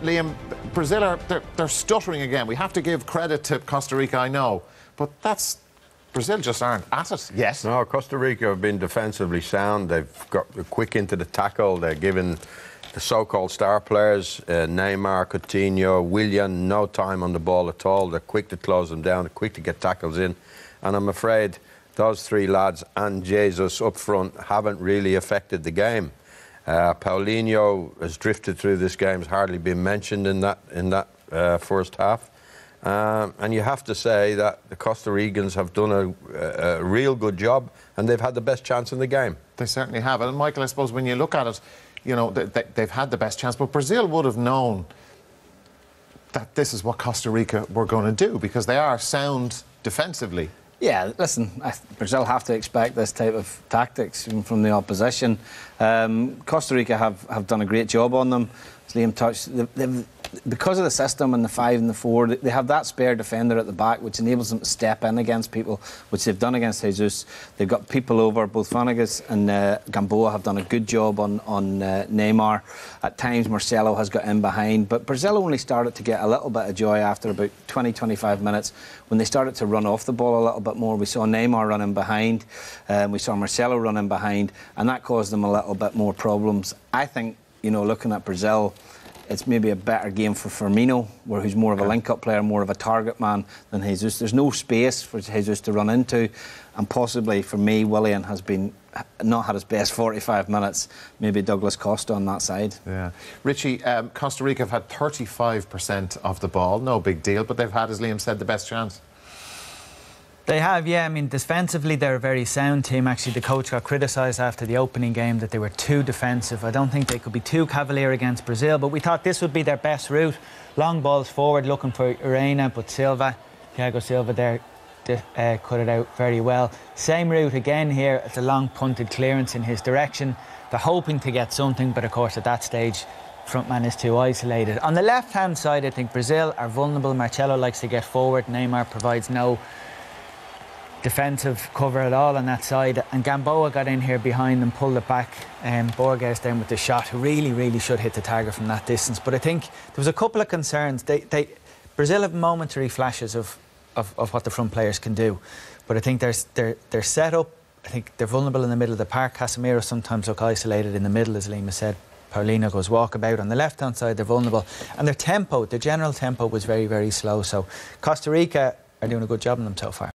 Liam, Brazil they're stuttering again. We have to give credit to Costa Rica, I know, but Brazil just aren't at it yet. No, Costa Rica have been defensively sound. They've got quick into the tackle. They're giving the so-called star players, Neymar, Coutinho, Willian, no time on the ball at all. They're quick to close them down, quick to get tackles in. And I'm afraid those three lads and Jesus up front haven't really affected the game. Paulinho has drifted through this game, has hardly been mentioned in that first half. And you have to say that the Costa Ricans have done a real good job, and they've had the best chance in the game. They certainly have. And Michael, I suppose when you look at it, you know, they've had the best chance, but Brazil would have known that this is what Costa Rica were going to do, because they are sound defensively. Yeah, listen, Brazil have to expect this type of tactics from the opposition. Costa Rica have done a great job on them. As Liam touched, because of the system and the 5 and the 4, they have that spare defender at the back, which enables them to step in against people, which they've done against Jesus. They've got people over. Both Vanegas and Gamboa have done a good job on Neymar. At times, Marcelo has got in behind. But Brazil only started to get a little bit of joy after about 20-25 minutes when they started to run off the ball a little bit more. We saw Neymar running behind. We saw Marcelo running behind. And that caused them a little bit more problems. I think, you know, looking at Brazil, it's maybe a better game for Firmino, who's more of a link-up player, more of a target man than Jesus. There's no space for Jesus to run into, and possibly for me, Willian has not had his best 45 minutes. Maybe Douglas Costa on that side. Yeah, Richie, Costa Rica have had 35% of the ball, no big deal, but they've had, as Liam said, the best chance. They have, yeah. I mean, defensively, they're a very sound team. Actually, the coach got criticised after the opening game that they were too defensive. I don't think they could be too cavalier against Brazil, but we thought this would be their best route. Long balls forward, looking for Arena, but Thiago Silva there cut it out very well. Same route again here. It's a long punted clearance in his direction. They're hoping to get something, but of course, at that stage, front man is too isolated. On the left-hand side, I think Brazil are vulnerable. Marcelo likes to get forward. Neymar provides no defensive cover at all on that side, and Gamboa got in here behind and pulled it back. Borges down with the shot, who really should hit the target from that distance. But I think there was a couple of concerns. Brazil have momentary flashes of what the front players can do, but I think they're set up. I think they're vulnerable in the middle of the park. Casemiro sometimes look isolated in the middle, as Lima said. Paulinho goes walkabout. On the left-hand side, they're vulnerable, and their general tempo was very slow. So Costa Rica are doing a good job on them so far.